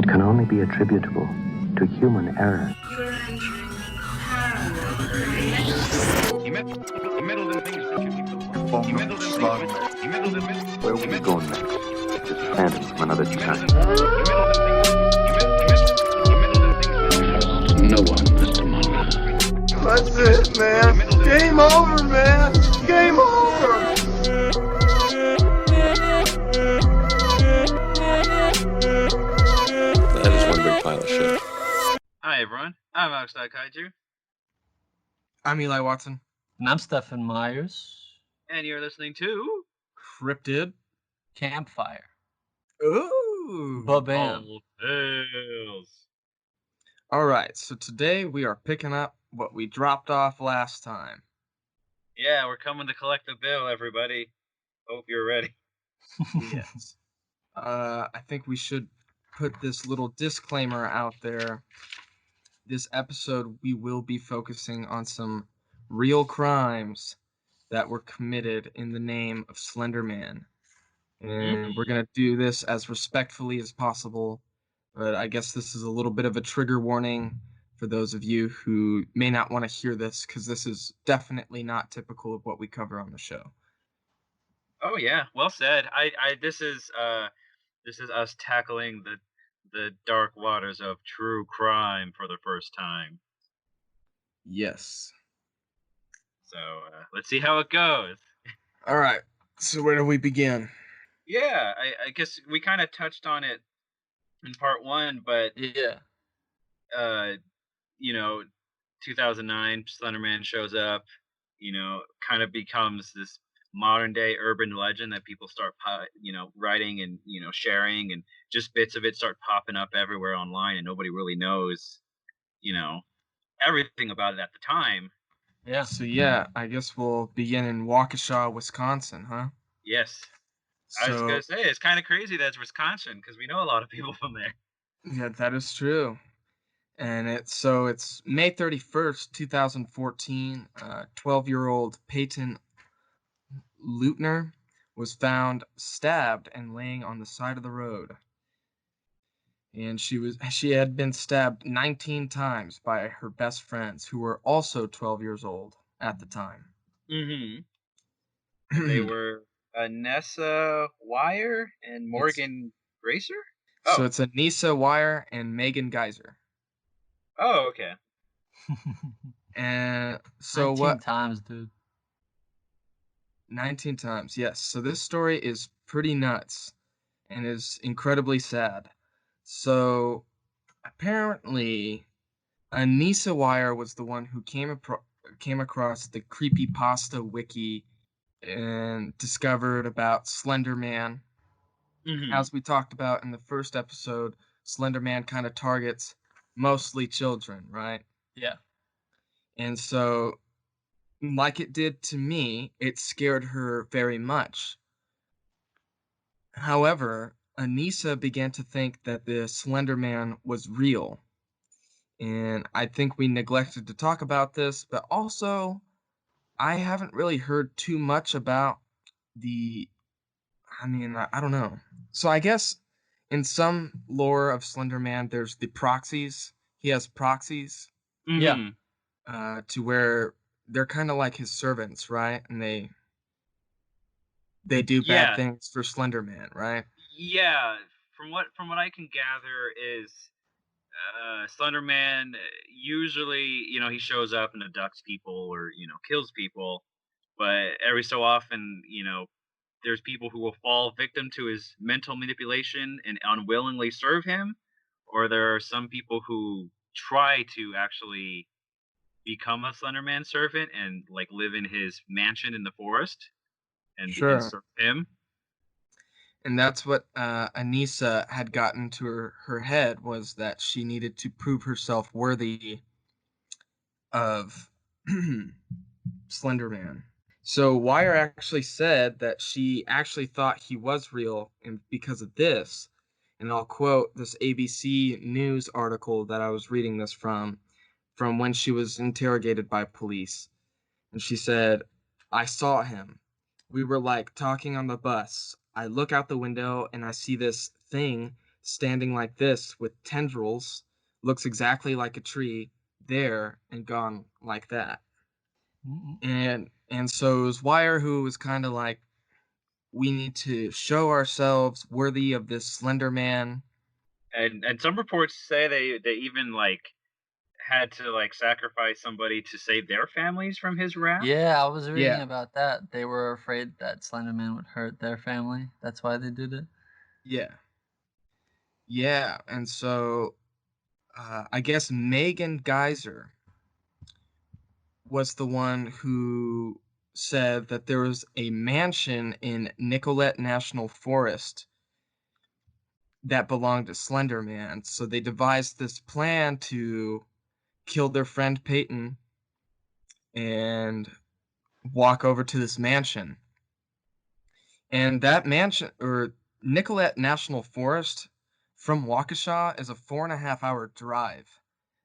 It can only be attributable to human error. You're entering paranormal. He meddled in things that you people. He meddled in things. He meddled in things. Where will we go next? Just phantom from another time. No one, Mr. Mulder. That's it, man. Game over, man. Game over. That is one big pile of shit. Hi everyone, I'm Alex.Kaiju, I'm Eli Watson. And I'm Stephen Myers. and you're listening to Cryptid. Campfire. Ooh. Ba-bam. Old Tales. All right, so today we are picking up what we dropped off last time. Yeah, we're coming to collect the bill, everybody. Hope you're ready. Yes. I think we should put this little disclaimer out there. This episode, we will be focusing on some real crimes that were committed in the name of Slenderman. And we're going to do this as respectfully as possible. But I guess this is a little bit of a trigger warning for those of you who may not want to hear this, because this is definitely not typical of what we cover on the show. Oh yeah, well said. This is us tackling the dark waters of true crime for the first time. Yes. So let's see how it goes. All right. So where do we begin? Yeah, I guess we kind of touched on it in part one, but Yeah. 2009, Slenderman shows up, kind of becomes this modern day urban legend that people start, writing and, sharing, and just bits of it start popping up everywhere online, and nobody really knows, everything about it at the time. Yeah. So yeah, I guess we'll begin in Waukesha, Wisconsin, huh? Yes. I was going to say, it's kind of crazy that it's Wisconsin, because we know a lot of people from there. Yeah, that is true. And it's May 31st, 2014. 12-year-old Peyton Leutner was found stabbed and laying on the side of the road. And she had been stabbed 19 times by her best friends, who were also 12 years old at the time. Mm-hmm. They were Nessa Wire and Morgan Gracer? Oh. So it's Anissa Wire and Megan Geyser. Oh, okay. And so 19 times, dude. 19 times, yes. So this story is pretty nuts and is incredibly sad. So apparently, Anissa Wire was the one who came across the Creepypasta wiki and discovered about Slenderman. Mm-hmm. As we talked about in the first episode, Slenderman kind of targets mostly children, right? Yeah. And so, like it did to me, it scared her very much. However, Anissa began to think that the Slenderman was real. And I think we neglected to talk about this, but also, I haven't really heard too much about I don't know. So I guess in some lore of Slenderman, there's the proxies. He has proxies. Mm-hmm. Yeah. To where they're kind of like his servants, right? And they do bad things for Slenderman, right? Yeah. From what I can gather is Slenderman usually, he shows up and abducts people or, kills people. But every so often, there's people who will fall victim to his mental manipulation and unwillingly serve him. Or there are some people who try to actually become a Slenderman servant and live in his mansion in the forest and serve him. And that's what Anissa had gotten to her head, was that she needed to prove herself worthy of Slenderman. So Wire actually said that she actually thought he was real, and because of this, and I'll quote this ABC News article that I was reading this from when she was interrogated by police. And she said, "I saw him. We were talking on the bus. I look out the window and I see this thing standing like this with tendrils, looks exactly like a tree, there and gone like that. And so it was Wire who was kind of like, we need to show ourselves worthy of this Slender Man. And some reports say they even like had to like sacrifice somebody to save their families from his wrath. Yeah, I was reading Yeah. about that. They were afraid that Slenderman would hurt their family. That's why they did it. Yeah. Yeah. And so I guess Megan Geyser was the one who said that there was a mansion in Nicollet National Forest that belonged to Slender Man. So they devised this plan to kill their friend Peyton and walk over to this mansion. And that mansion, or Nicollet National Forest, from Waukesha is a 4.5 hour drive.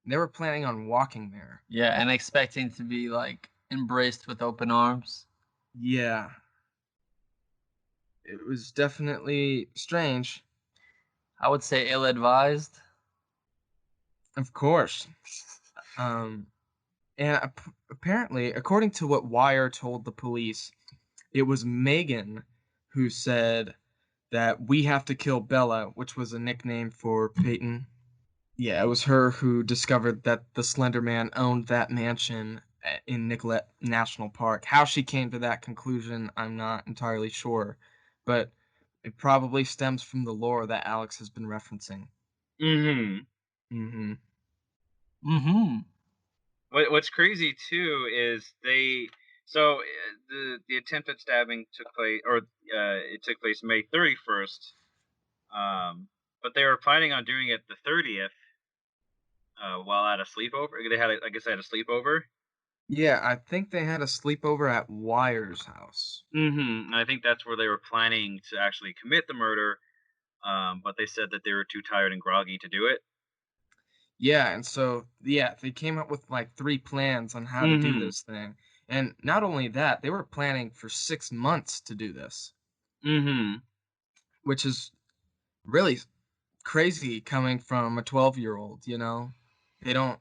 And they were planning on walking there. Yeah, and expecting to be like embraced with open arms. Yeah. It was definitely strange. I would say ill-advised. Of course. And apparently, according to what Wire told the police, it was Megan who said that we have to kill Bella, which was a nickname for Peyton. Yeah, it was her who discovered that the Slender Man owned that mansion in Nicollet National Park. How she came to that conclusion, I'm not entirely sure, but it probably stems from the lore that Alex has been referencing. Mm-hmm. Mm-hmm. Mm-hmm. What's crazy too is the attempted stabbing took place, or it took place May 31st. But they were planning on doing it the 30th, while at a sleepover. I guess they had a sleepover. Yeah, I think they had a sleepover at Wire's house. Mm-hmm. And I think that's where they were planning to actually commit the murder. But they said that they were too tired and groggy to do it. Yeah, and so they came up with like 3 plans on how to do Mm-hmm. this thing. And not only that, they were planning for 6 months to do this, Mm-hmm. which is really crazy coming from a 12-year-old, you know? They don't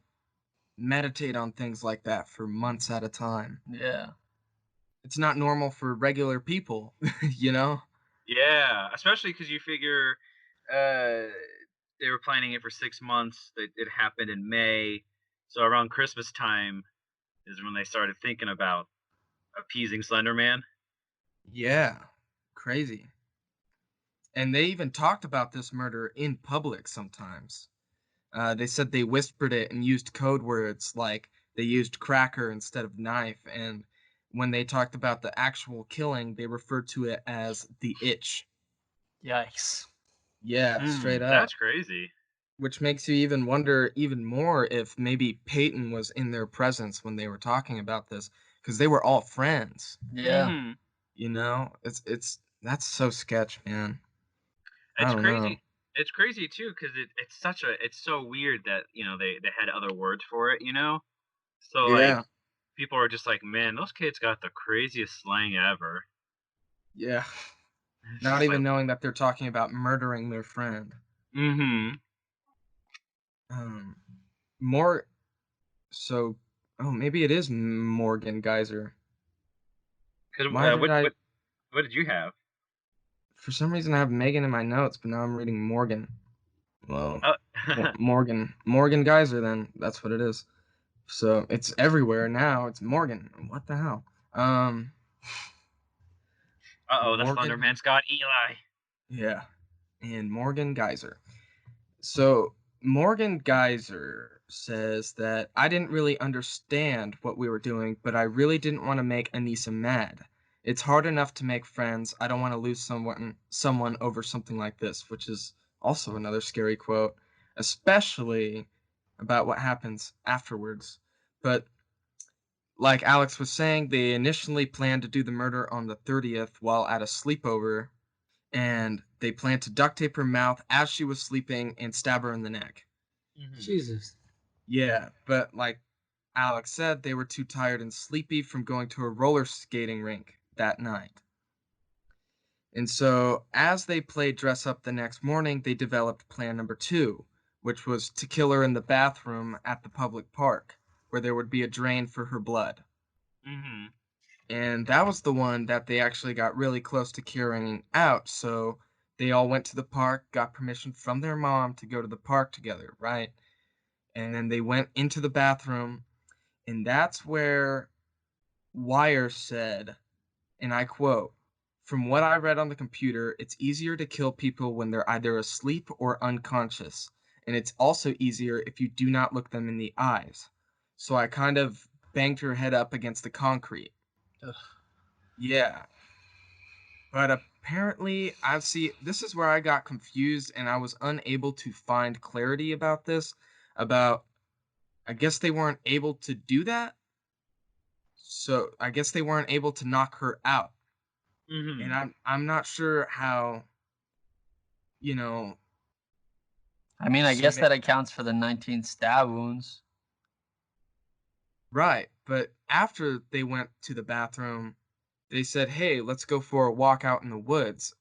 meditate on things like that for months at a time. Yeah. It's not normal for regular people, you know? Yeah, especially because you figure uh, they were planning it for 6 months. It happened in May, so around Christmas time is when they started thinking about appeasing Slenderman. Yeah. Crazy. And they even talked about this murder in public sometimes. They said they whispered it and used code words like they used cracker instead of knife. And when they talked about the actual killing, they referred to it as the itch. Yikes. Yeah, straight up. That's crazy. Which makes you even wonder even more if maybe Peyton was in their presence when they were talking about this, because they were all friends. Yeah. Mm-hmm. You know, it's that's so sketch, man. I It's don't know. crazy. It's crazy too because it's so weird that they had other words for it. So like Yeah, people are just like, man, those kids got the craziest slang ever. yeah. It's Not just like, even knowing that they're talking about murdering their friend. mm-hmm. Um, more so. Oh, maybe it is Morgan Geyser. Cause Why did I? what did you have? For some reason, I have Megan in my notes, but now I'm reading Morgan. Well, Oh, Morgan Geyser. Then that's what it is. So it's everywhere now. It's Morgan. What the hell? uh-oh, the Morgan. Slenderman's got Eli. Yeah, and Morgan Geyser. So Morgan Geyser says that I didn't really understand what we were doing, but I really didn't want to make Anissa mad. It's hard enough to make friends. I don't want to lose someone over something like this, which is also another scary quote, especially about what happens afterwards. But like Alex was saying, they initially planned to do the murder on the 30th while at a sleepover, and they planned to duct tape her mouth as she was sleeping and stab her in the neck. Jesus. Yeah, but like Alex said, they were too tired and sleepy from going to a roller skating rink that night. And so, as they played dress up the next morning, they developed plan number 2, which was to kill her in the bathroom at the public park, where there would be a drain for her blood. Mm-hmm. And that was the one that they actually got really close to carrying out. So they all went to the park, got permission from their mom to go to the park together, right? And then they went into the bathroom, and that's where Wire said, and I quote, "From what I read on the computer, it's easier to kill people when they're either asleep or unconscious, and it's also easier if you do not look them in the eyes. So I kind of banged her head up against the concrete." Ugh. Yeah, but apparently this is where I got confused and I was unable to find clarity about this. About I guess they weren't able to do that. So I guess they weren't able to knock her out. And Mm-hmm. I'm not sure how, you know, I mean, I guess some that accounts for the 19 stab wounds. right, but after they went to the bathroom, they said, "Hey, let's go for a walk out in the woods."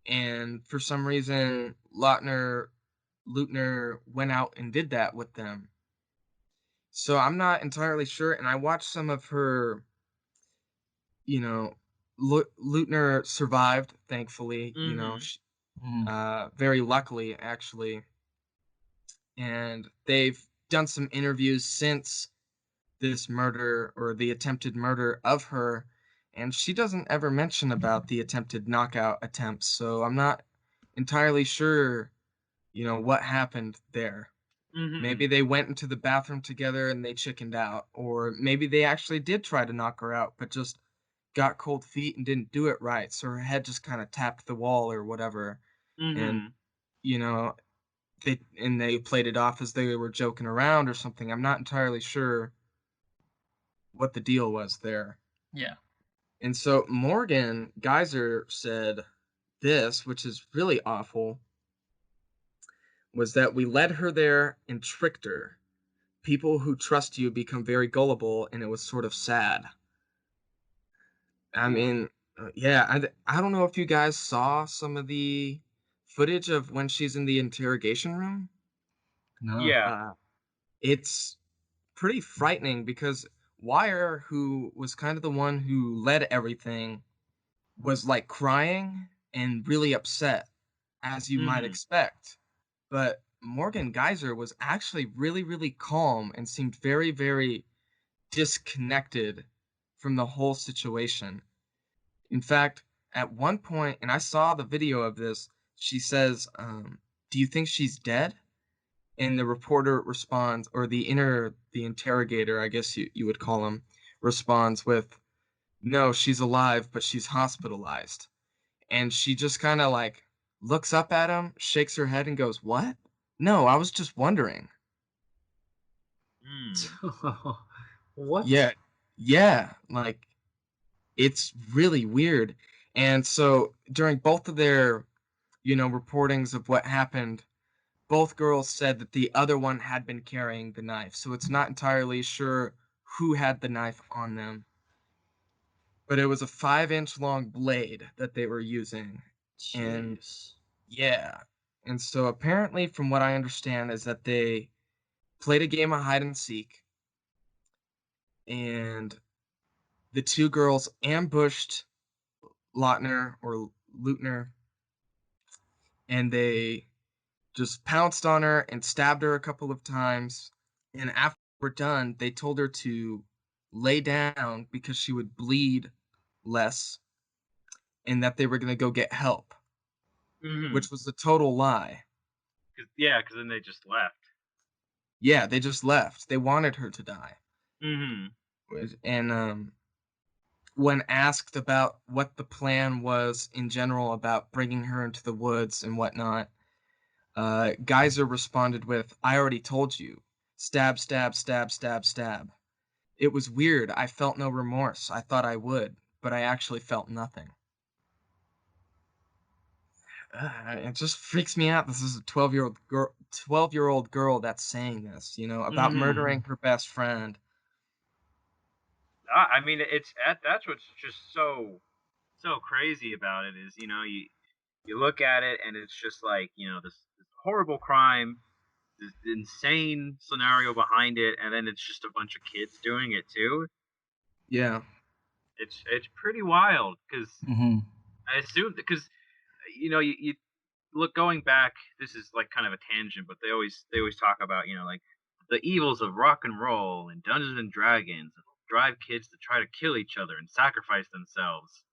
And for some reason, Lutner went out and did that with them. So I'm not entirely sure, and I watched some of her, you know, Lutner survived, thankfully, Mm-hmm. Mhm. very luckily, actually. And they've done some interviews since this murder or the attempted murder of her, and she doesn't ever mention about the attempted knockout attempts, so I'm not entirely sure, what happened there. Mm-hmm. Maybe they went into the bathroom together and they chickened out, or maybe they actually did try to knock her out, but just got cold feet and didn't do it right, so her head just kind of tapped the wall or whatever, and Mm-hmm. you know they played it off as they were joking around or something. I'm not entirely sure what the deal was there. Yeah. And so Morgan Geyser said this, which is really awful, was that we led her there and tricked her. People who trust you become very gullible, and it was sort of sad. I mean, yeah, I don't know if you guys saw some of the footage of when she's in the interrogation room. No. Yeah. Uh, it's pretty frightening because Wire, who was kind of the one who led everything, was like crying and really upset, as you might Mm-hmm. expect. But Morgan Geyser was actually really, really calm and seemed very, very disconnected from the whole situation. In fact, at one point, and I saw the video of this, she says, "Do you think she's dead?" And the reporter responds, or the interrogator, I guess you would call him, responds with, "No, she's alive, but she's hospitalized." And she just kind of like looks up at him, shakes her head, and goes, "What? No, I was just wondering." Mm. What? Yeah, yeah, like it's really weird. And so during both of their, reportings of what happened, both girls said that the other one had been carrying the knife. So it's not entirely sure who had the knife on them, but it was a 5-inch long blade that they were using. And Jeez. yeah. And so apparently, from what I understand, is that they played a game of hide and seek, and the two girls ambushed Lutner, and they just pounced on her and stabbed her a couple of times. And after we're done, they told her to lay down because she would bleed less, and that they were going to go get help, Mm-hmm. which was a total lie. Because then they just left. Yeah, they just left. They wanted her to die. Mm-hmm. And when asked about what the plan was in general about bringing her into the woods and whatnot, Geyser responded with, "I already told you. Stab, stab, stab, stab, stab. It was weird. I felt no remorse. I thought I would, but I actually felt nothing." It just freaks me out. This is a 12-year-old girl that's saying this, about Mm-hmm. murdering her best friend. I mean, that's what's just so so crazy about it is, you look at it and it's just like, this horrible crime, this insane scenario behind it, and then it's just a bunch of kids doing it too. Yeah. It's pretty wild because Hmm. I assume because you look going back. This is like kind of a tangent, but they always talk about like the evils of rock and roll and Dungeons and Dragons that drive kids to try to kill each other and sacrifice themselves.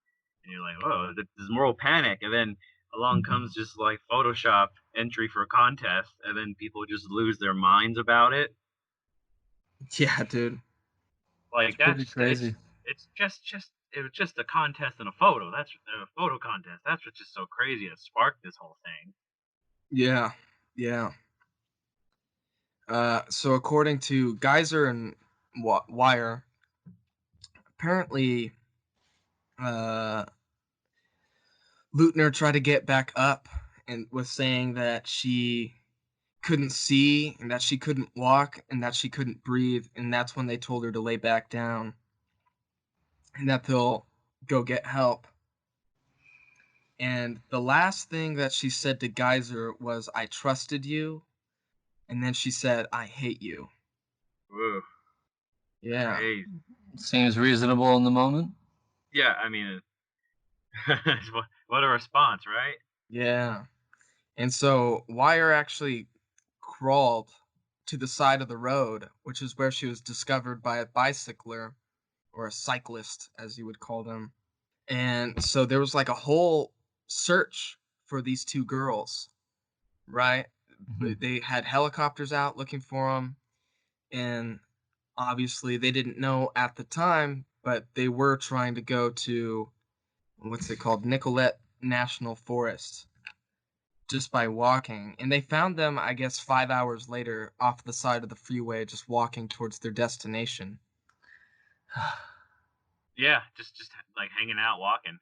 And you're like, oh, there's moral panic, and then along comes just like Photoshop entry for a contest, and then people just lose their minds about it. Yeah, dude. Like Pretty crazy. it's just it was just a contest and a photo. That's a photo contest. That's what's just so crazy to spark this whole thing. Yeah. Yeah. So according to Geyser and Wire, apparently, uh, Lutner tried to get back up and was saying that she couldn't see and that she couldn't walk and that she couldn't breathe, and that's when they told her to lay back down and that they'll go get help. And the last thing that she said to Geyser was, "I trusted you," and then she said, "I hate you." Ooh, Yeah. crazy. Seems reasonable in the moment. Yeah, I mean, what a response, right? Yeah. And so Wire actually crawled to the side of the road, which is where she was discovered by a bicycler, or a cyclist, as you would call them. And so there was like a whole search for these two girls, right? Mhm. They had helicopters out looking for them, and obviously they didn't know at the time, but they were trying to go to what's it called, Nicollet National Forest, just by walking. And they found them, I guess, 5 hours later off the side of the freeway, just walking towards their destination Yeah, just like hanging out, walking.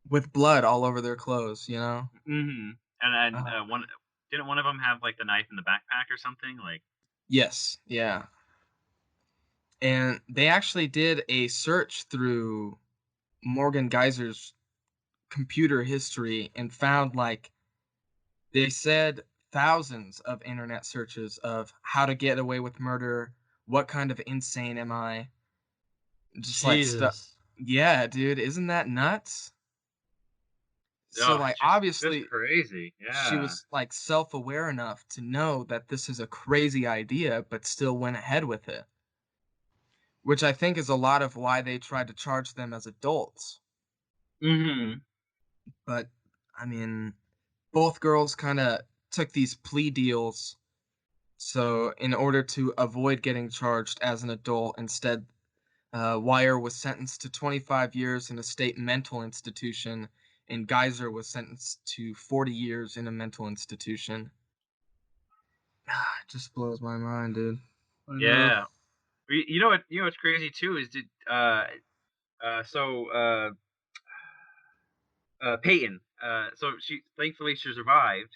with blood all over their clothes, you know? Mm-hmm. And Uh, one of them have like the knife in the backpack or something? Like, yes, yeah. And they actually did a search through Morgan Geyser's computer history and found, like, they said thousands of internet searches of how to get away with murder, what kind of insane am I? Just like stuff. Jesus. Yeah, dude, isn't that nuts? So, oh, like, just obviously, crazy. she Yeah. was like self-aware enough to know that this is a crazy idea, but still went ahead with it, which I think is a lot of why they tried to charge them as adults. Mm-hmm. But I mean, both girls kind of took these plea deals, so in order to avoid getting charged as an adult, instead, Wire was sentenced to 25 years in a state mental institution, and Geyser was sentenced to 40 years in a mental institution. It just blows my mind, dude. I know. Yeah. You know what's crazy too is did so Peyton. So she thankfully she survived,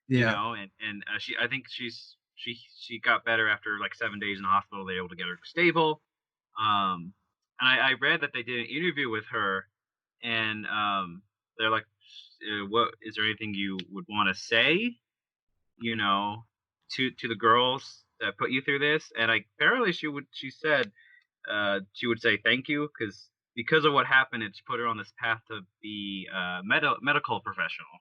Yeah. and she I think she got better after like 7 days in the hospital. They were able to get her stable. And I read that they did an interview with her, and they're like, "What is there anything you would want to say, you know, to the girls that put you through this?" And apparently she said she would say thank you because of what happened, it's put her on this path to be a medical professional.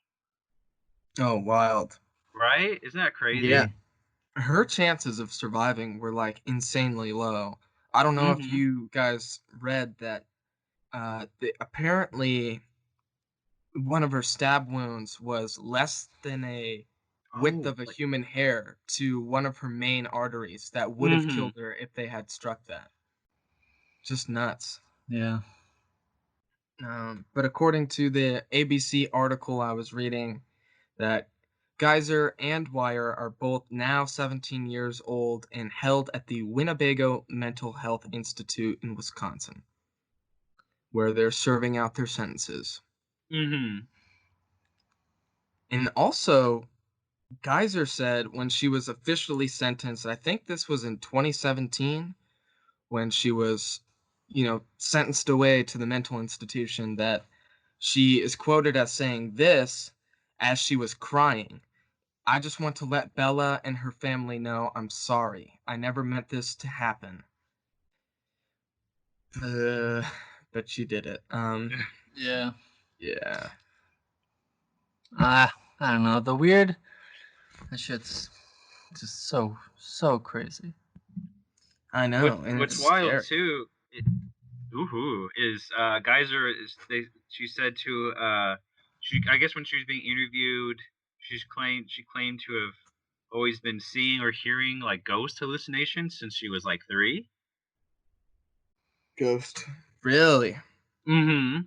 Oh, wild. Right? Isn't that Yeah. crazy? Her chances of surviving were like insanely low. I don't know if Mm-hmm. you guys read that apparently one of her stab wounds was less than a width Oh, of a like human hair to one of her main arteries that would have mm-hmm. killed her if they had struck that. Just nuts. Yeah. But according to the ABC article I was reading, that Geyser and Wire are both now 17 years old and held at the Winnebago Mental Health Institute in Wisconsin, where they're serving out their sentences. Mm-hmm. And also, Geyser said when she was officially sentenced, I think this was in 2017, when she was, sentenced away to the mental institution, that She is quoted as saying this as she was crying. I just want to let Bella and her family know I'm sorry. I never meant this to happen. But she did it. Yeah. Yeah. I don't know. That shit's just so crazy. I know, and What's it's wild scary. too, is Geyser is she said to she I guess when she was being interviewed, she claimed to have always been seeing or hearing like ghost hallucinations since she was like 3. Ghost. Really? Mm-hmm.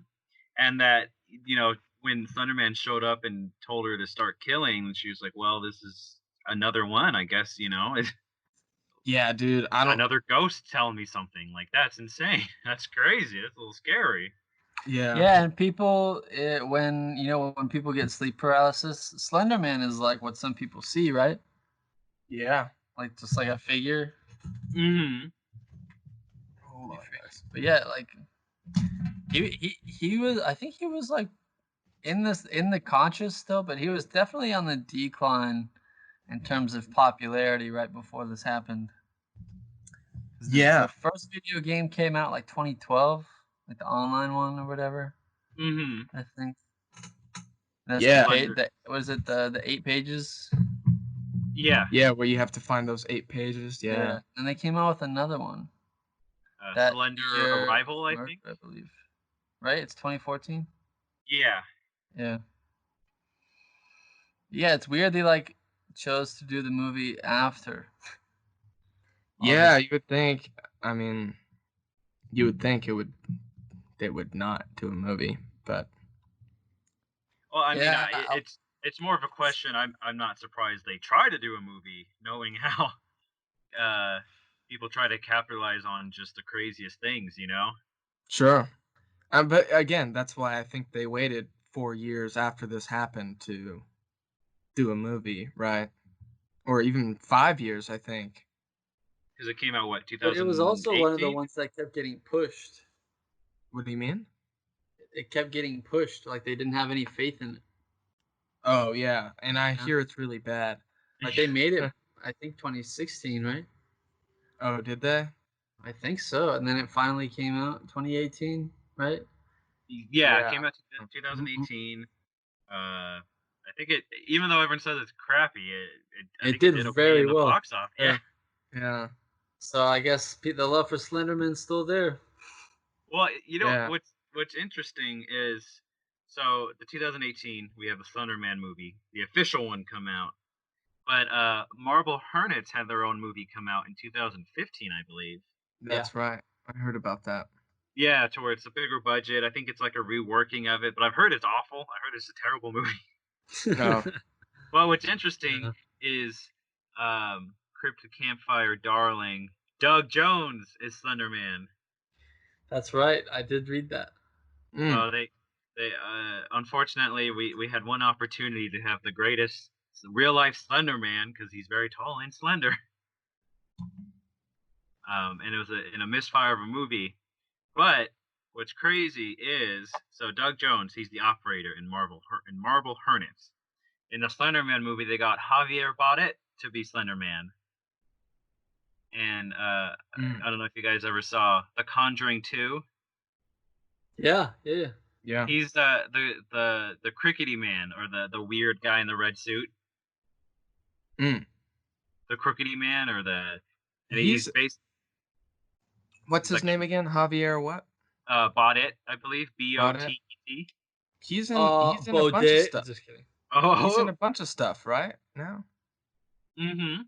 And that, you know, when Thunderman showed up and told her to start killing, she was like, well, this is another one, I guess, you know. Yeah, dude. I don't. Another ghost telling me something. Like, that's insane. That's crazy. That's a little scary. Yeah. Yeah, and people, when people get sleep paralysis, Slenderman is like what some people see, right? Yeah. Like just like a figure. Mm-hmm. Hold on, guys. But yeah, like he was. I think he was like in the conscious still, but he was definitely on the decline in terms of popularity right before this happened. 'Cause Yeah. the first video game came out like 2012, like the online one or whatever. Mm-hmm. I think. That's Yeah. Was it the 8 pages? Yeah. Yeah, where you have to find those 8 pages. Yeah. And they came out with another one. That Slender year Arrival, I March, think. I believe. Right? It's 2014. Yeah. Yeah. Yeah, it's weird they like chose to do the movie after. Yeah, you would think. I mean, you would think they would not do a movie, but Well, I mean, Yeah. it's more of a question. I'm not surprised they try to do a movie, knowing how people try to capitalize on just the craziest things, you know. sure. But again, that's why I think they waited 4 years after this happened to do a movie, right? Or even 5 years, I think. Because it came out what But it was also one of the 2018. ones that kept getting pushed. What do you mean? It kept getting pushed, like they didn't have any faith in it. Oh, yeah, and I Yeah. hear it's really bad. Like they made it, I think 2016, right? Oh, did they? I think so. And then it finally came out in 2018, right? Yeah, it Yeah. came out 2018. I think it, even though everyone says it's crappy, I It think it did did okay very in the well. box office. Yeah. Yeah. So I guess the love for Slenderman's still there. Well, you know Yeah. what's interesting is, so the 2018 we have the Thunderman movie, the official one come out, but Marble Hornets had their own movie come out in 2015, I believe. That's right. I heard about that. Yeah, to where it's a bigger budget. I think it's like a reworking of it, but I've heard it's awful. I heard it's a terrible movie. Oh. Well, what's interesting Yeah. is Cryptid Campfire darling Doug Jones is Slenderman. That's right. I did read that. Mm. They unfortunately we had one opportunity to have the greatest real life Slenderman because he's very tall and slender. And it was in a misfire of a movie. But what's crazy is, so Doug Jones, he's the operator in Marble Hornets. In the Slenderman movie, they got Javier Bardem to be Slenderman. And I don't know if you guys ever saw The Conjuring 2. Yeah. Yeah. He's the crickety man, or the weird guy in the red suit. Mm. The crookedy man, or and He's he's based What's his like name again? Javier what? Baudet, I believe, Baudet? Bottet. He's in a bunch of Baudet. stuff. Just kidding. He's in Oh, a bunch of stuff, right? No. mm-hmm.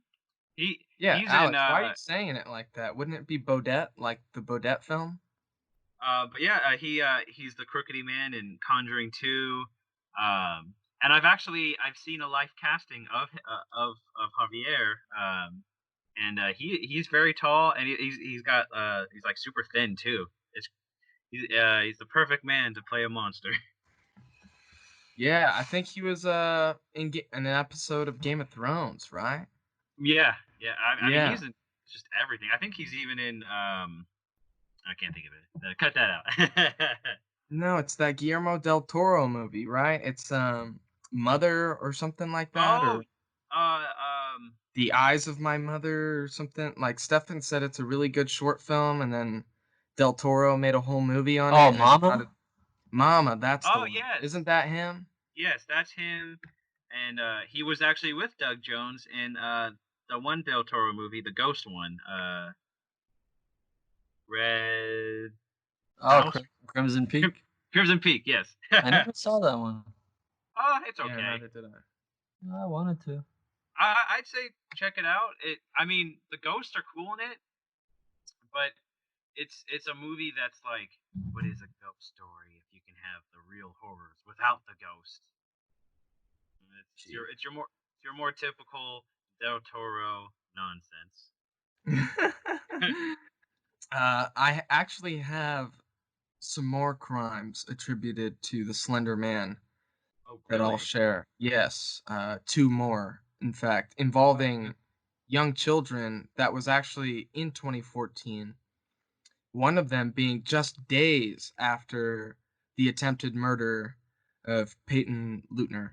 Yeah, He's Alex, in why are you saying it like that? Wouldn't it be Baudet, like the Baudet film? but yeah, he's the crookedy man in Conjuring 2. And I've seen a live casting of Javier. And he's very tall, and he's got he's like super thin too. He's the perfect man to play a monster. Yeah, I think he was in an episode of Game of Thrones, right? Yeah. I mean, Yeah. he's in just everything. I think he's even in I can't think of it. Cut that out. No, it's that Guillermo del Toro movie, right? It's Mother or something like that, Oh, or uh, The Eyes of My Mother or something. Like Stefan said it's a really good short film, and then Del Toro made a whole movie on Oh, it, and it's about a Mama. Mama, that's the oh one. yes, Isn't that him? yes, that's him. And he was actually with Doug Jones in the one Del Toro movie, the Ghost one, Red Oh, House, Crimson Peak. Crimson Peak. Yes. I never saw that one. Oh, it's Yeah, okay. neither did I. I wanted to. I'd say check it out. I mean, the ghosts are cool in it, but it's a movie that's like, what is a ghost story if you can have the real horrors without the ghosts? It's your more typical Del Toro nonsense. I actually have some more crimes attributed to the Slender Man Oh, that I'll really? share. Yes, two more, in fact, involving young children that was actually in 2014. One of them being just days after the attempted murder of Peyton Leutner.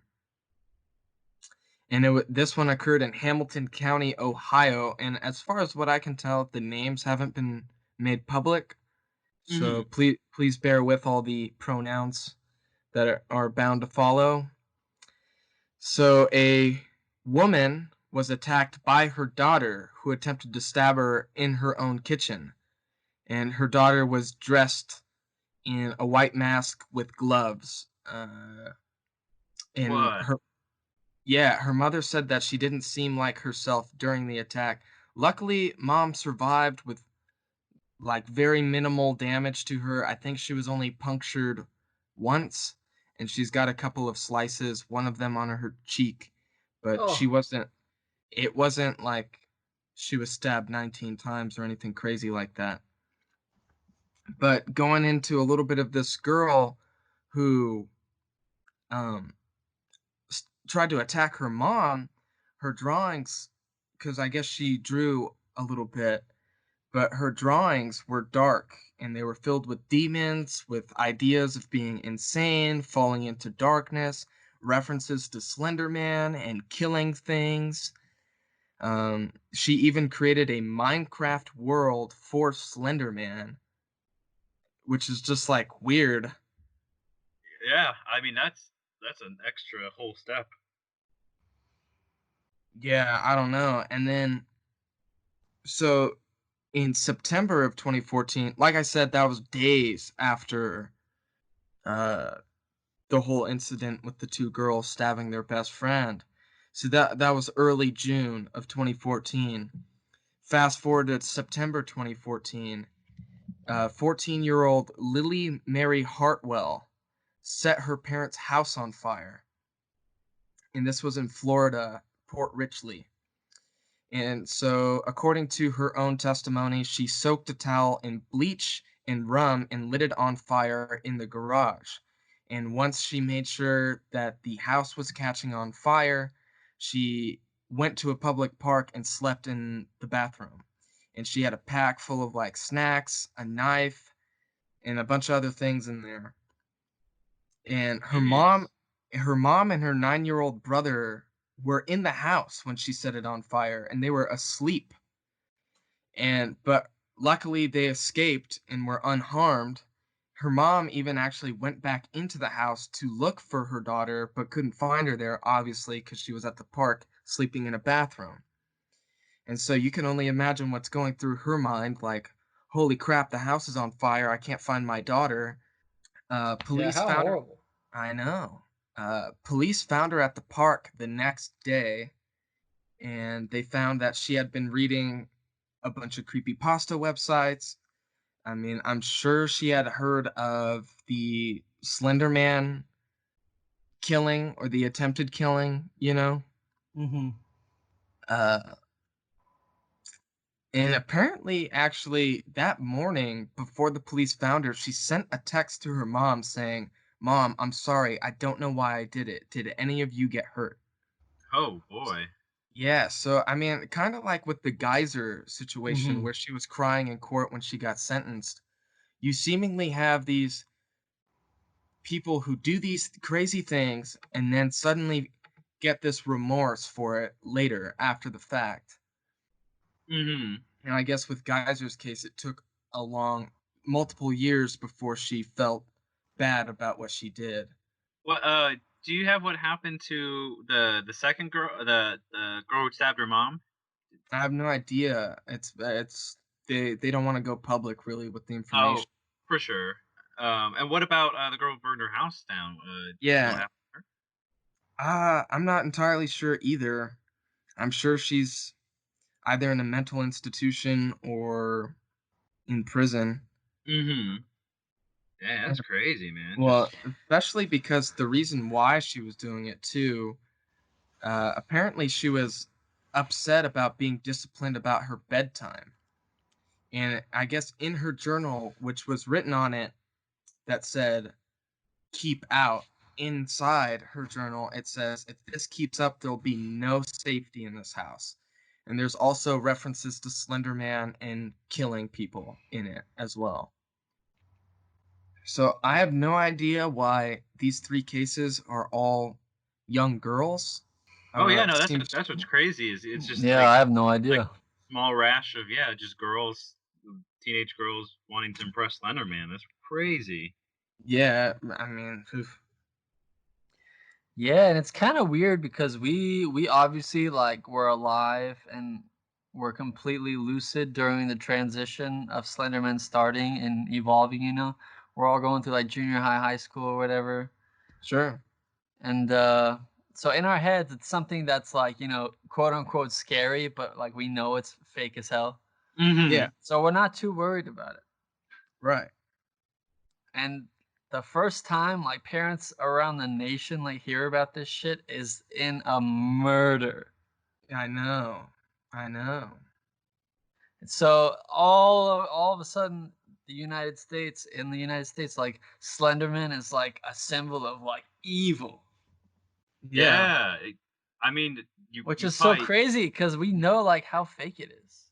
And this one occurred in Hamilton County, Ohio. And as far as what I can tell, the names haven't been made public. So Hmm. please bear with all the pronouns that are bound to follow. So a woman was attacked by her daughter who attempted to stab her in her own kitchen. And her daughter was dressed in a white mask with gloves. And What? her mother said that she didn't seem like herself during the attack. Luckily, mom survived with like very minimal damage to her. I think she was only punctured once, and she's got a couple of slices, one of them on her cheek, but Oh. it wasn't like she was stabbed 19 times or anything crazy like that. But going into a little bit of this girl who um tried to attack her mom, her drawings, because I guess she drew a little bit, but her drawings were dark and they were filled with demons, with ideas of being insane, falling into darkness, references to Slenderman and killing things. She even created a Minecraft world for Slenderman, which is just like weird. Yeah, I mean that's an extra whole step. Yeah, I don't know. And then, so in September of 2014, like I said, that was days after uh, the whole incident with the two girls stabbing their best friend. So that was early June of 2014. Fast forward to September 2014. 14-year-old Lily Mary Hartwell set her parents' house on fire, and this was in Florida, Port Richley. And so, according to her own testimony, she soaked a towel in bleach and rum and lit it on fire in the garage. And once she made sure that the house was catching on fire, she went to a public park and slept in the bathroom. And she had a pack full of like snacks, a knife, and a bunch of other things in there. And Jeez. her mom and her 9-year-old brother were in the house when she set it on fire, and they were asleep. But luckily they escaped and were unharmed. Her mom even actually went back into the house to look for her daughter, but couldn't find her there, obviously, because she was at the park sleeping in a bathroom. And so you can only imagine what's going through her mind, like, holy crap, the house is on fire, I can't find my daughter. Yeah, Police how found her. horrible. I know. Police found her at the park the next day, and they found that she had been reading a bunch of creepypasta websites. I mean, I'm sure she had heard of the Slenderman killing or the attempted killing, you know? Mm-hmm. Uh, and apparently, actually, that morning before the police found her, she sent a text to her mom saying, "Mom, I'm sorry. I don't know why I did it. Did any of you get hurt?" Oh boy. Yeah, so I mean, kind of like with the Geyser situation Mm-hmm. where she was crying in court when she got sentenced. You seemingly have these people who do these crazy things and then suddenly get this remorse for it later after the fact. Mm-hmm. And I guess with Geyser's case, it took multiple years before she felt bad about what she did. What do you have what happened to the second girl, the girl who stabbed her mom? I have no idea. It's they don't want to go public really with the Oh, information. for sure. And what about the girl who burned her house down? Do you know what Yeah. happened to her? I'm not entirely sure either. I'm sure she's either in a mental institution or in prison. Mm-hmm. Yeah, that's crazy, man. Well, Just especially because the reason why she was doing it too, apparently she was upset about being disciplined about her bedtime. And I guess in her journal, which was written on it that said, keep out, inside her journal, it says, if this keeps up, there'll be no safety in this house. And there's also references to Slenderman and killing people in it as well. So I have no idea why these 3 cases are all young girls. oh yeah, no, It seems that's what's crazy is it's just Yeah, I have no idea. small rash of just girls, teenage girls wanting to impress Slenderman. That's crazy. yeah, I mean, Yeah, and it's kind of weird because we obviously like were alive and were completely lucid during the transition of Slenderman starting and evolving, you know. We're all going through like junior high, high school or whatever. sure. And so in our heads it's something that's like, you know, quote unquote scary, but like we know it's fake as hell. Mm-hmm. Yeah, So we're not too worried about it. right. And the first time like parents around the nation like hear about this shit is in a murder. I know. I know. So all of a sudden in the United States, like Slenderman is like a symbol of like evil, Yeah. Yeah, I mean, which you is so probably crazy because we know like how fake it is.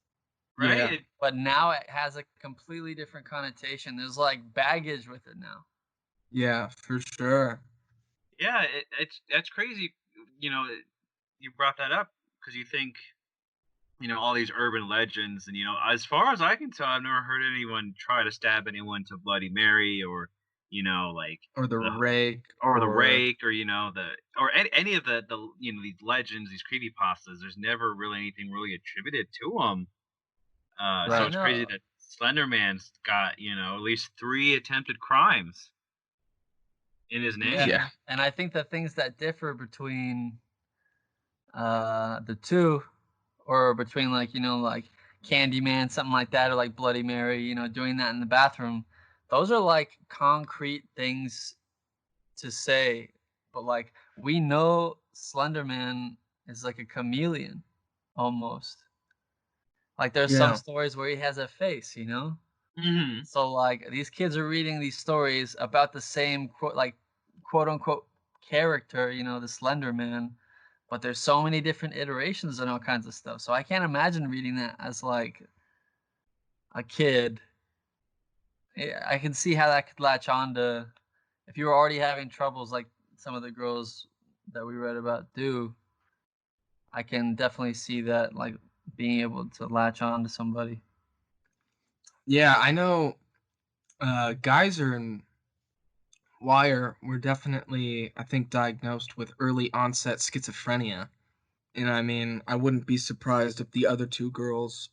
Yeah. right. But now it has a completely different connotation. There's like baggage with it now. Yeah, for sure. Yeah, that's crazy. You brought that up because you think all these urban legends, and as far as I can tell, I've never heard anyone try to stab anyone to Bloody Mary or like Or the the rake or the or rake or any of the these legends, these creepypastas. There's never really anything really attributed to them. So I right. it's crazy know. that Slenderman's got at least 3 attempted crimes in his Yeah. name. Yeah. And I think the things that differ between the two, or between like, you know, like Candyman, something like that, or like Bloody Mary, you know, doing that in the bathroom, those are like concrete things to say. But like we know Slenderman is like a chameleon almost. Like there's some Yeah. stories where he has a face, you know? Hmm. So like these kids are reading these stories about the same quote unquote character, you know, the Slender Man, but there's so many different iterations and all kinds of stuff. So I can't imagine reading that as like a kid. I can see how that could latch on to if you were already having troubles like some of the girls that we read about do. I can definitely see that like being able to latch on to somebody. Yeah, I know Geyser and Wire were definitely, I think, diagnosed with early onset schizophrenia. And I mean, I wouldn't be surprised if the other 2 girls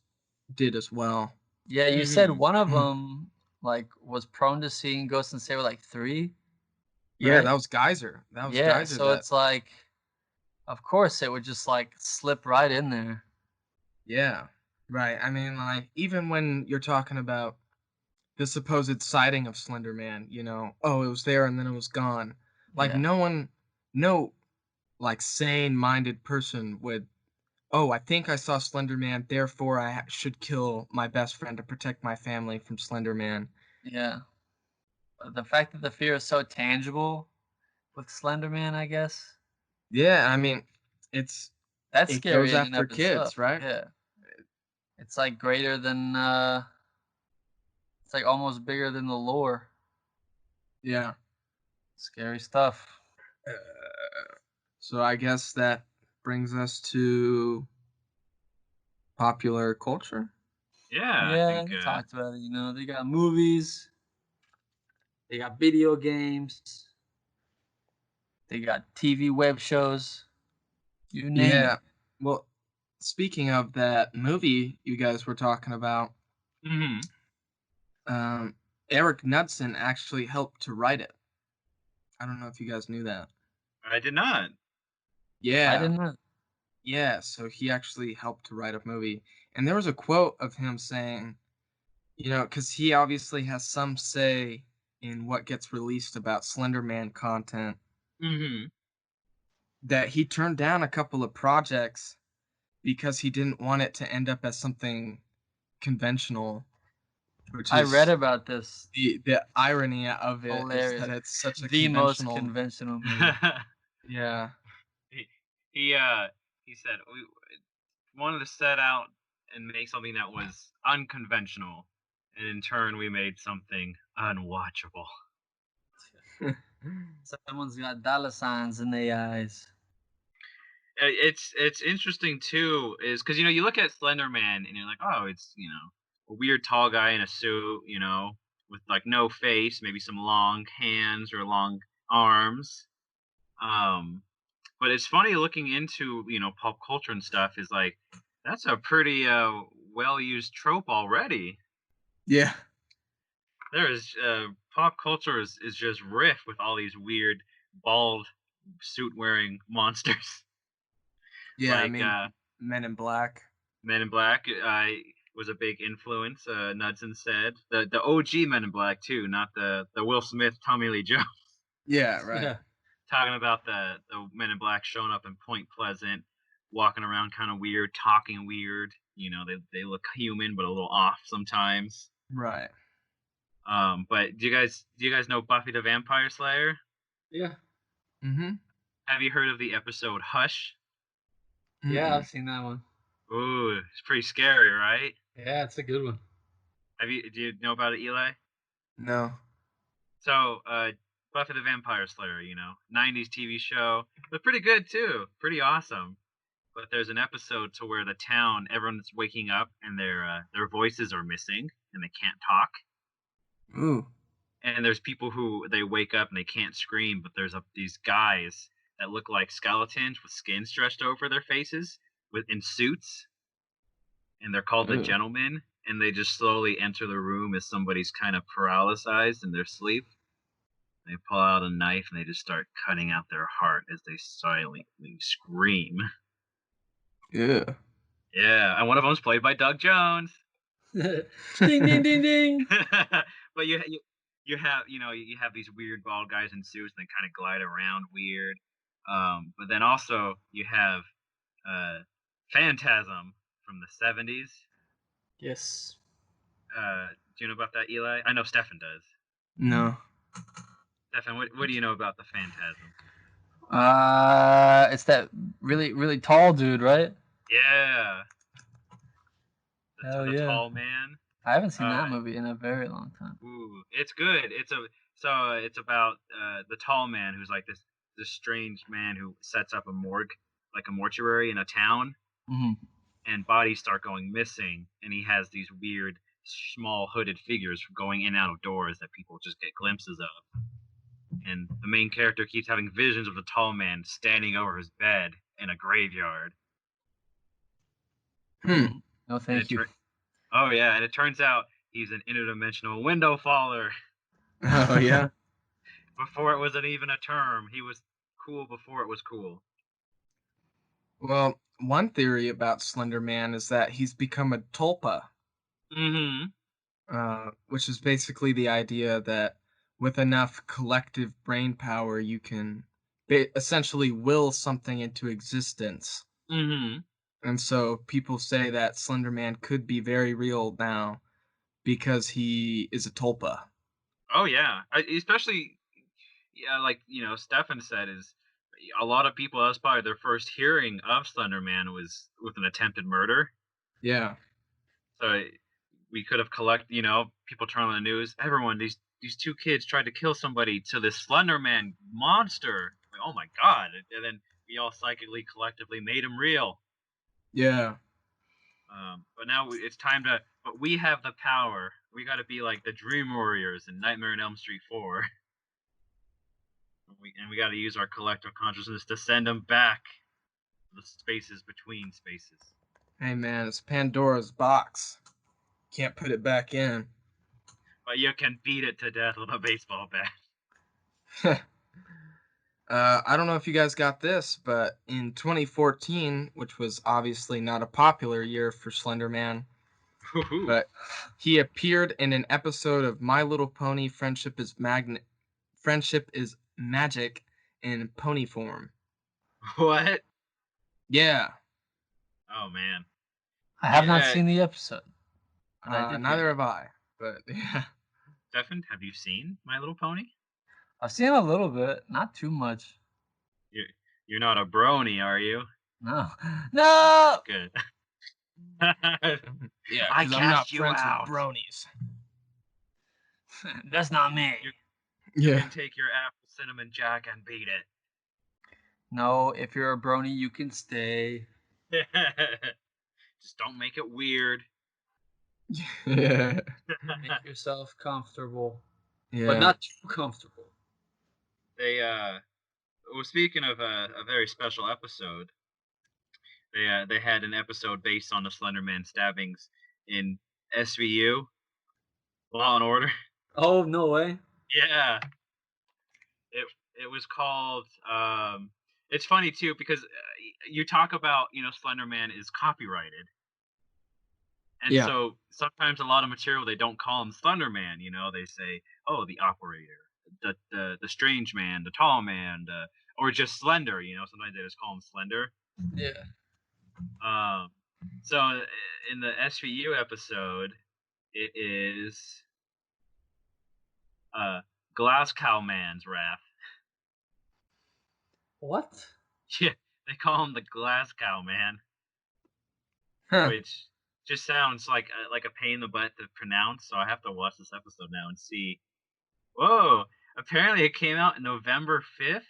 did as well. Yeah, you said Hmm. one of them like was prone to seeing ghosts and they were like 3, Yeah, right? that was Geyser. That was Yeah, Geyser so that it's like, of course, it would just like slip right in there. yeah. Right. I mean, like even when you're talking about the supposed sighting of Slender Man, oh, it was there and then it was gone. Like Yeah, no like sane-minded person would, oh, I think I saw Slender Man, therefore should kill my best friend to protect my family from Slender Man. yeah. But the fact that the fear is so tangible with Slenderman, I guess, Yeah, I mean, it's that's it goes scary in and after of itself. kids, right? Yeah, it's like greater than, it's like almost bigger than the lore. Yeah. Scary stuff. So I guess that brings us to popular culture. Yeah, I Yeah, think. we talked about it. You know, they got movies, they got video games, they got TV web shows. You name Yeah. it. Well, speaking of that movie you guys were talking about, Mhm. Eric Knudsen actually helped to write it. I don't know if you guys knew that. I did not. I Yeah. didn't know. Yeah, so he actually helped to write a movie. And there was a quote of him saying, because he obviously has some say in what gets released about Slenderman content, Mhm. that he turned down a couple of projects because he didn't want it to end up as something conventional, which I read is about this. the irony of it is Hilarious. that it's such a The most conventional. conventional movie. Yeah. he he said we wanted to set out and make something that was unconventional, and in turn we made something unwatchable. Someone's got dollar signs in their eyes. It's interesting too, is because you look at Slender Man and you're like, oh, it's a weird tall guy in a suit, with like no face, maybe some long hands or long arms. Um, but it's funny looking into pop culture and stuff is like that's a pretty well used trope already. Yeah. There is pop culture is just riff with all these weird bald suit wearing monsters. Yeah, I Like mean, Men in Black. Men in Black was a big influence. Knudsen said the OG Men in Black too, not the Will Smith Tommy Lee Jones. Yeah, right. Yeah. Talking about the Men in Black showing up in Point Pleasant, walking around kind of weird, talking weird. They look human but a little off sometimes. Right. But do you guys know Buffy the Vampire Slayer? Yeah. Mm-hmm. Have you heard of the episode Hush? Yeah, I've seen that one. Ooh, it's pretty scary, right? Yeah, it's a good one. Do you know about it, Eli? No. So, Buffy the Vampire Slayer, 90s TV show, but pretty good too, pretty awesome. But there's an episode to where the town, everyone's waking up and their voices are missing and they can't talk. Ooh. And there's people who they wake up and they can't scream, but there's these guys that look like skeletons with skin stretched over their faces, in suits, and they're called the Ooh. Gentlemen. And they just slowly enter the room as somebody's kind of paralyzed in their sleep. They pull out a knife and they just start cutting out their heart as they silently scream. Yeah. Yeah, and one of them's played by Doug Jones. Ding ding ding ding. But you have these weird bald guys in suits and they kind of glide around weird. But then also you have Phantasm from the 70s. Yes. Do you know about that, Eli? I know Stefan does. No. Stefan, what do you know about the Phantasm? It's that really really tall dude, right? Yeah. Hell The yeah. tall man. I haven't seen that movie in a very long time. Ooh, it's good. It's about the tall man who's like this strange man who sets up a morgue, like a mortuary in a town, Hmm. and bodies start going missing, and he has these weird small hooded figures going in and out of doors that people just get glimpses of. And the main character keeps having visions of the tall man standing over his bed in a graveyard. Hmm. No, thank you. Oh yeah, and it turns out he's an interdimensional window faller. Oh, yeah. Before it wasn't even a term, he was cool before it was cool. Well, one theory about Slender Man is that he's become a tulpa, Mm-hmm. which is basically the idea that with enough collective brain power, you can essentially will something into existence. Mm-hmm. And so people say that Slender Man could be very real now because he is a tulpa. Oh yeah, especially like Stefan said, is a lot of people. That's probably their first hearing of Slender Man was with an attempted murder. Yeah. So we could have people turn on the news. Everyone, these these two kids tried to kill somebody to this Slenderman monster. Like, oh my god! And then we all psychically, collectively made him real. Yeah. But now it's time to. But we have the power. We got to be like the Dream Warriors in Nightmare on Elm Street 4. We got to use our collective consciousness to send them back to the spaces between spaces. Hey man, it's Pandora's box. Can't put it back in. But you can beat it to death with a baseball bat. I don't know if you guys got this, but in 2014, which was obviously not a popular year for Slenderman, but he appeared in an episode of My Little Pony: Friendship is Magic in pony form. What? Yeah. Oh man. I have not Yeah. seen the episode. but I did Neither hear. have I. But yeah. Stefan, have you seen My Little Pony? I've seen a little bit, not too much. You're not a brony, are you? No. No! Good. Yeah, I 'cause I'm not cast you friends out. with bronies. That's not me. You Yeah. can take your apple cinnamon jack and beat No, if you're a brony, you can stay. it. Just don't make it weird. Yeah. Make yourself comfortable. Yeah. But not too comfortable. They well, speaking of a very special episode, they had an episode based on the Slenderman stabbings in SVU, Law and Order. Oh, no way. Yeah. It was called it's funny too because you talk about, Slenderman is copyrighted. And Yeah. so sometimes a lot of material they don't call him Slenderman, they say, "Oh, the operator, the strange man, the tall man, or just Slender," sometimes they just call him Slender. Yeah. So in the SVU episode, it is Glass Cow Man's Wrath. What? Yeah, they call him the Glass Cow Man, Huh. which just sounds like a pain in the butt to pronounce. So I have to watch this episode now and see. Whoa! Apparently, it came out November 5th,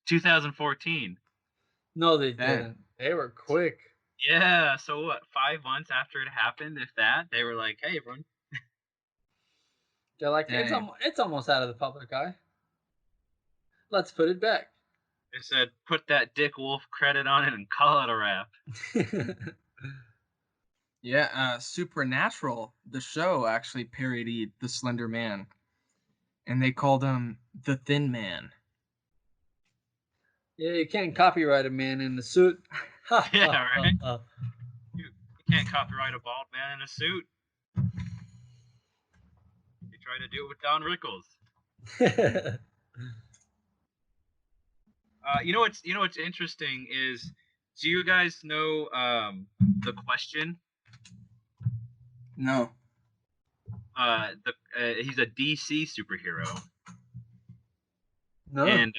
2014. No, they Dang. didn't. They were quick. Yeah. So what? 5 months after it happened, if that, they were like, "Hey, everyone." They're like, Dang. it's almost out of the public eye. Let's put it back. They said, "Put that Dick Wolf credit on it and call it a wrap." Yeah, Supernatural, the show, actually parodied the Slender Man. And they called him the Thin Man. Yeah, you can't copyright a man in the suit. Yeah, right? You can't copyright a bald man in a suit. You try to do it with Don Rickles. You know what's interesting is, do you guys know The Question? No. He's a DC superhero, No. and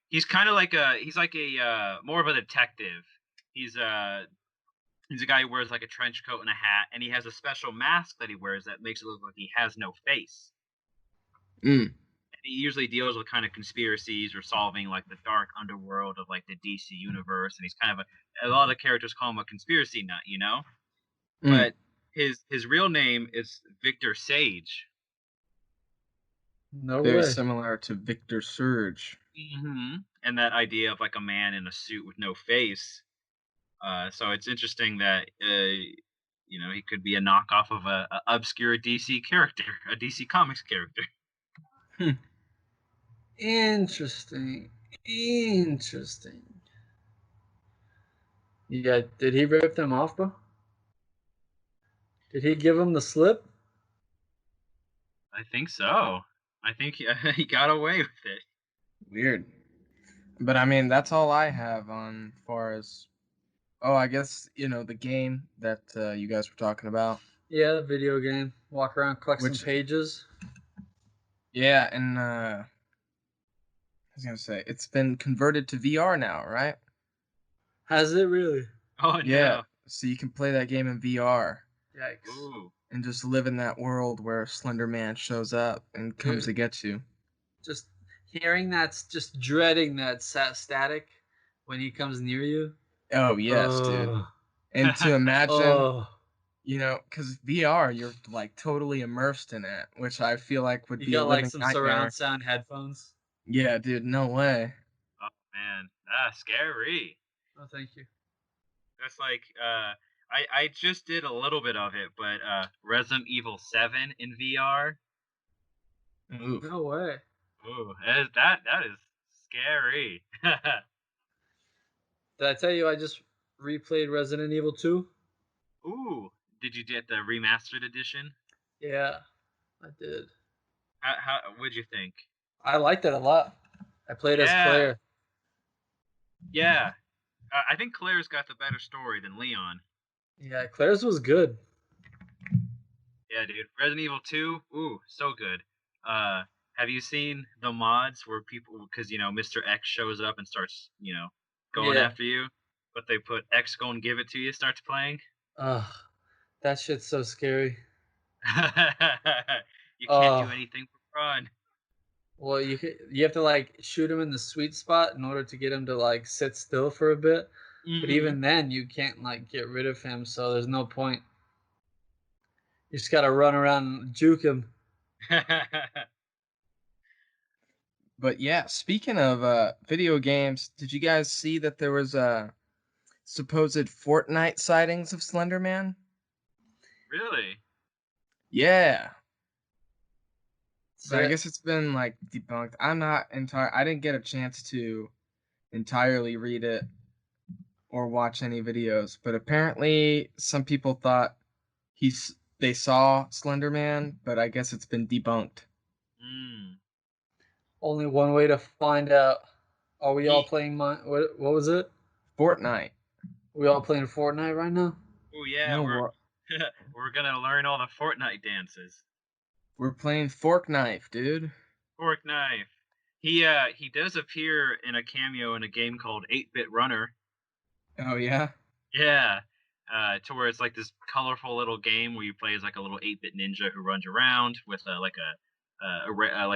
he's kind of like a more of a detective. He's a guy who wears like a trench coat and a hat, and he has a special mask that he wears that makes it look like he has no face. Mm. He usually deals with kind of conspiracies or solving like the dark underworld of like the DC universe, and he's kind of a lot of characters call him a conspiracy nut, Mm. But his real name is Victor Sage. No Very way. similar to Victor Surge. Mm-hmm. And that idea of like a man in a suit with no face. So it's interesting that he could be a knockoff of a obscure DC character, a DC Comics character. Interesting. Yeah, did he rip them off, bro? Did he give them the slip? I think so. I think he got away with it. Weird. But I mean, that's all I have on far as. Oh, I guess, the game that you guys were talking about. Yeah, the video game. Walk around, collect Which- some pages. Yeah, and I was going to say, it's been converted to VR now, right? Has it really? Oh Yeah. no! So you can play that game in VR. Yikes. Ooh. and just live in that world where Slender Man shows up and comes to get you. Just hearing that, just dreading that static when he comes near you. Oh yes, dude. Ugh. And to imagine, Oh, you know, because VR, you're like totally immersed in it, which I feel like would you be a got like living some nightmare. surround sound headphones. Yeah, dude, no way. Oh man, scary. Oh, thank you. That's like I just did a little bit of it, but Resident Evil 7 in VR. Oof. No way. Ooh, that is scary. Did I tell you I just replayed Resident Evil 2? Ooh, did you get the remastered edition? Yeah, I did. How what'd you think? I liked it a lot. I played as Yeah. Claire. Yeah, I think Claire's got the better story than Leon. Yeah, Claire's was good. Yeah, dude. Resident Evil 2, ooh, so good. Have you seen the mods where people, because Mr. X shows up and starts, going Yeah. after you, but they put X go and give it to you, starts playing. Ugh, that shit's so scary. You can't do Oh. anything for fun. Well, you have to like shoot him in the sweet spot in order to get him to like sit still for a bit. But even then, you can't like get rid of him, so there's no point. You just gotta run around and juke him. But yeah, speaking of video games, did you guys see that there was supposed Fortnite sightings of Slender Man? Really? Yeah. But I Shit. guess it's been like debunked. I didn't get a chance to entirely read it or watch any videos, but apparently some people thought they saw Slender Man, but I guess it's been debunked. Mm. Only one way to find out. Are we all Ye- playing what was it? Fortnite. We all playing Fortnite right now? Oh yeah, No, we're gonna learn all the Fortnite dances. we're playing Fork Knife, dude. Fork knife. He does appear in a cameo in a game called 8-Bit Runner. Oh yeah. Yeah. To where it's like this colorful little game where you play as like a little 8-bit ninja who runs around with like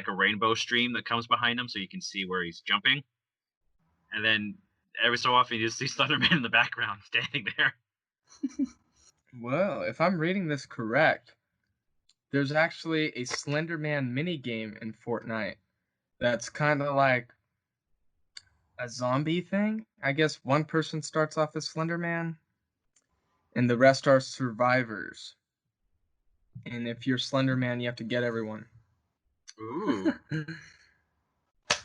a rainbow stream that comes behind him so you can see where he's jumping. And then every so often you just see Slenderman in the background standing there. Well, if I'm reading this correct, there's actually a Slender Man minigame in Fortnite that's kind of like a zombie thing. I guess one person starts off as Slender Man, and the rest are survivors. And if you're Slender Man, you have to get everyone. Ooh.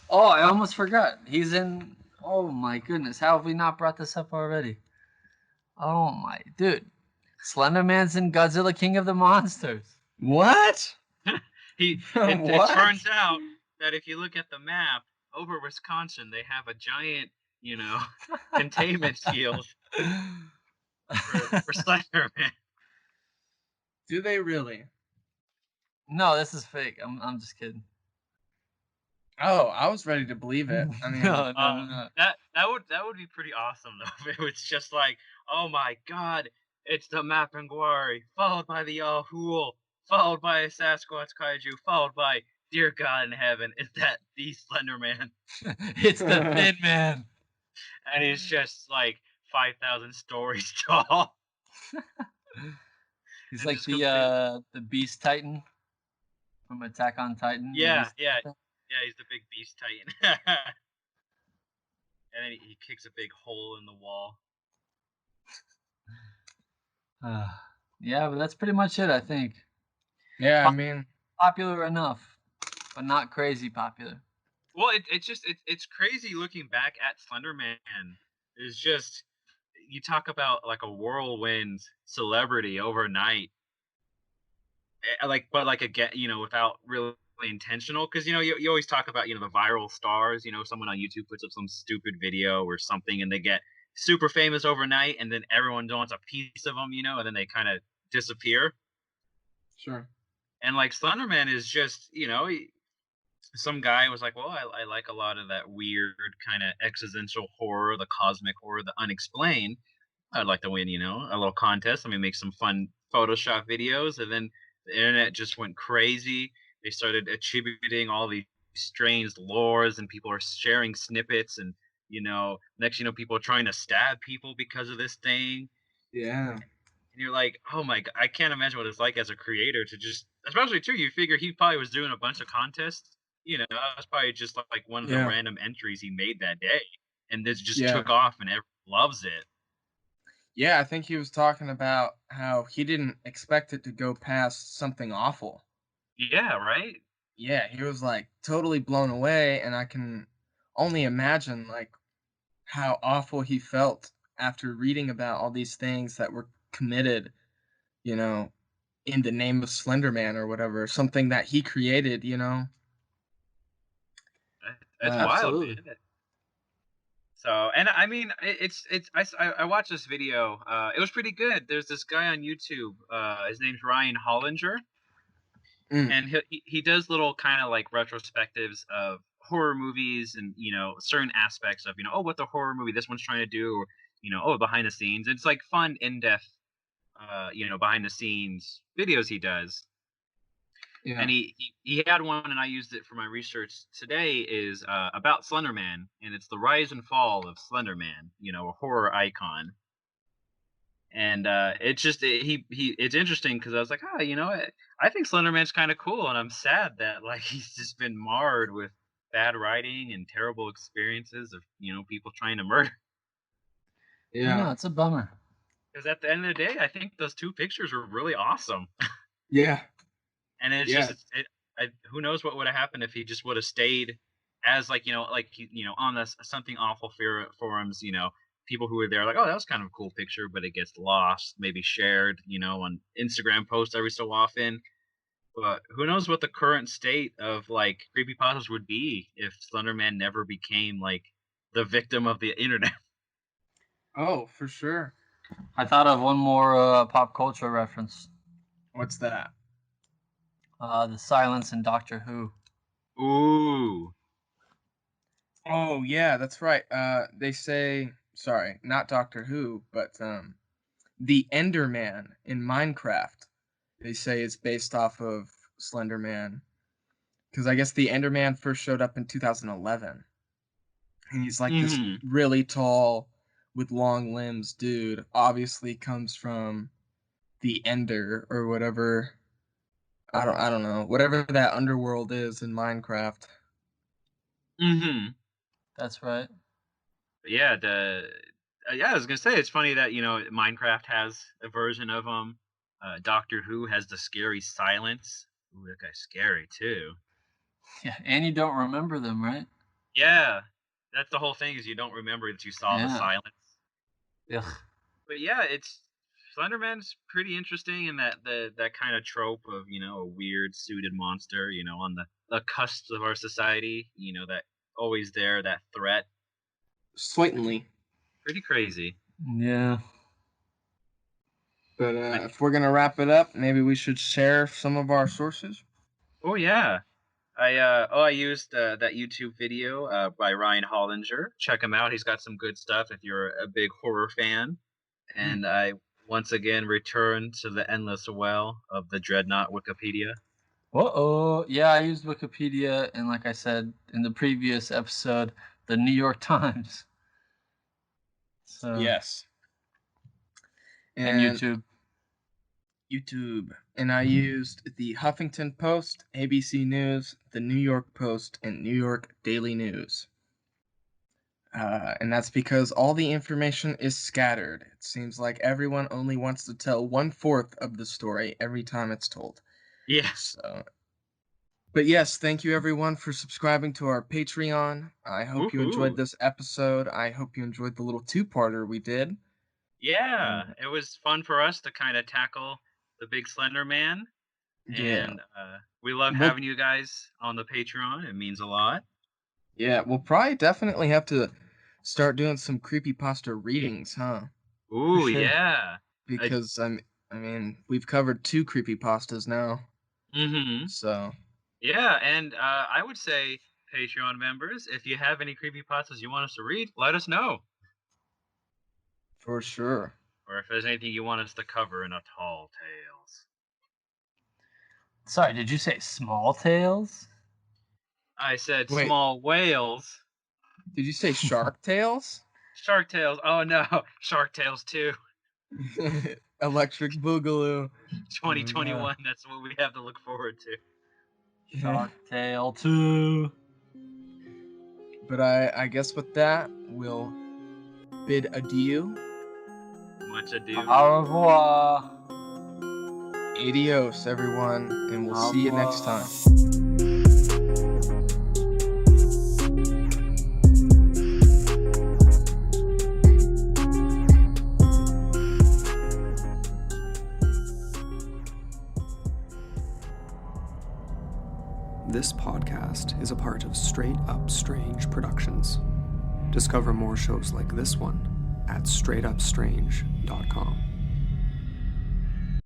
Oh, I almost forgot. He's in. Oh my goodness, how have we not brought this up already? Oh my dude, Slenderman's in Godzilla King of the Monsters. What? It What? turns out that if you look at the map over Wisconsin, they have a giant, containment shield for Slenderman. Do they really? No, this is fake. I'm just kidding. Oh, I was ready to believe it. I mean, No. That would be pretty awesome though. If it was just like, oh my god, it's the Mapinguari, followed by the Yahoo, followed by a Sasquatch kaiju, followed by dear God in heaven, is that the Slenderman? It's the Thin Man. And he's just like 5,000 stories tall. He's And like just completely- the Beast Titan from Attack on Titan. Yeah, he's the big beast titan. And then he kicks a big hole in the wall. Yeah, but that's pretty much it, I think. yeah, I mean, Popular enough, but not crazy popular. Well, it's crazy looking back at Slenderman. It's just you talk about like a whirlwind celebrity overnight, but again, without really intentional. Because you always talk about the viral stars. Someone on YouTube puts up some stupid video or something, and they get super famous overnight, and then everyone wants a piece of them, and then they kind of disappear. sure. And like Slenderman is just, some guy was like, well, I like a lot of that weird kind of existential horror, the cosmic horror, the unexplained. I'd like to win, a little contest. Let me make some fun Photoshop videos. And then the internet just went crazy. They started attributing all these strange lores, and people are sharing snippets. And, next, people are trying to stab people because of this thing. Yeah. And you're like, oh my God, I can't imagine what it's like as a creator to just, especially too, you figure he probably was doing a bunch of contests. That was probably just like one of the Yeah. random entries he made that day. And this just Yeah. took off and everyone loves it. Yeah, I think he was talking about how he didn't expect it to go past something awful. Yeah, right? Yeah, he was like totally blown away, and I can only imagine like how awful he felt after reading about all these things that were committed, you know, in the name of Slenderman or whatever, something that he created. It's Uh, wild, Absolutely. man. So, and I mean, I watched this video. It was pretty good. There's this guy on YouTube. His name's Ryan Hollinger, mm, and he does little kind of like retrospectives of horror movies and certain aspects of oh, what the horror movie this one's trying to do, or oh, behind the scenes. It's like fun, in depth, behind the scenes videos he does. yeah. And he had one, and I used it for my research today. Is about Slenderman, and it's the rise and fall of Slenderman. A horror icon. And it's interesting because I was like, I think Slenderman's kind of cool, and I'm sad that like he's just been marred with bad writing and terrible experiences of people trying to murder. I know, Yeah. it's a bummer. Because at the end of the day, I think those two pictures were really awesome. Yeah. And it's Yeah. just who knows what would have happened if he just would have stayed as like on this something awful forums, people who were there like, oh, that was kind of a cool picture, but it gets lost, maybe shared, on Instagram posts every so often. But who knows what the current state of like creepypastas would be if Slenderman never became like the victim of the internet. Oh, for sure. I thought of one more pop culture reference. What's that? The silence in Doctor Who. Ooh. Oh, yeah, that's right. They say, sorry, not Doctor Who, but the Enderman in Minecraft. They say it's based off of Slenderman, because I guess the Enderman first showed up in 2011. And he's like this Hmm. really tall with long limbs dude. Obviously comes from the Ender or whatever. I don't know. Whatever that underworld is in Minecraft. Hmm. That's right. Yeah, I was gonna say it's funny that Minecraft has a version of Doctor Who has the scary silence. Ooh, that guy's scary too. Yeah, and you don't remember them, right? Yeah, that's the whole thing is you don't remember that you saw the Yeah. silence. Ugh. But yeah, it's Slenderman's pretty interesting in that kind of trope of a weird suited monster on the cusp of our society. That always there, that threat. Certainly. Pretty crazy. Yeah. But if we're gonna wrap it up, maybe we should share some of our sources. Oh yeah. I used that YouTube video by Ryan Hollinger. Check him out. He's got some good stuff if you're a big horror fan. And I once again return to the endless well of the Dreadnought Wikipedia. Uh-oh. Yeah, I used Wikipedia, and like I said in the previous episode, the New York Times. So Yes. and YouTube. YouTube. And I used the Huffington Post, ABC News, the New York Post, and New York Daily News. And that's because all the information is scattered. It seems like everyone only wants to tell 1/4 of the story every time it's told. Yeah. So, but yes, thank you everyone for subscribing to our Patreon. I hope you enjoyed Woohoo. this episode. I hope you enjoyed the little two-parter we did. Yeah. It was fun for us to kind of tackle the big Slender Man. Yeah. And we love We'll, having you guys on the Patreon. It means a lot. yeah, we'll probably definitely have to start doing some creepypasta readings, huh? Ooh, sure. yeah. Because I mean, we've covered 2 creepypastas now. Mm-hmm. So, Yeah, and I would say, Patreon members, if you have any creepypastas you want us to read, let us know. for sure. Or if there's anything you want us to cover in a Tall Tales. Sorry, did you say small tales? I said Wait. small whales. Did you say Shark Tales? Shark Tales. Oh no, Shark Tales 2. Electric Boogaloo. 2021. That's what we have to look forward to. Shark Tale 2. But I guess with that, we'll bid adieu. Much ado. Au revoir. Adios, everyone, and we'll see you next time. This podcast is a part of Straight Up Strange Productions. Discover more shows like this one at straightupstrange.com.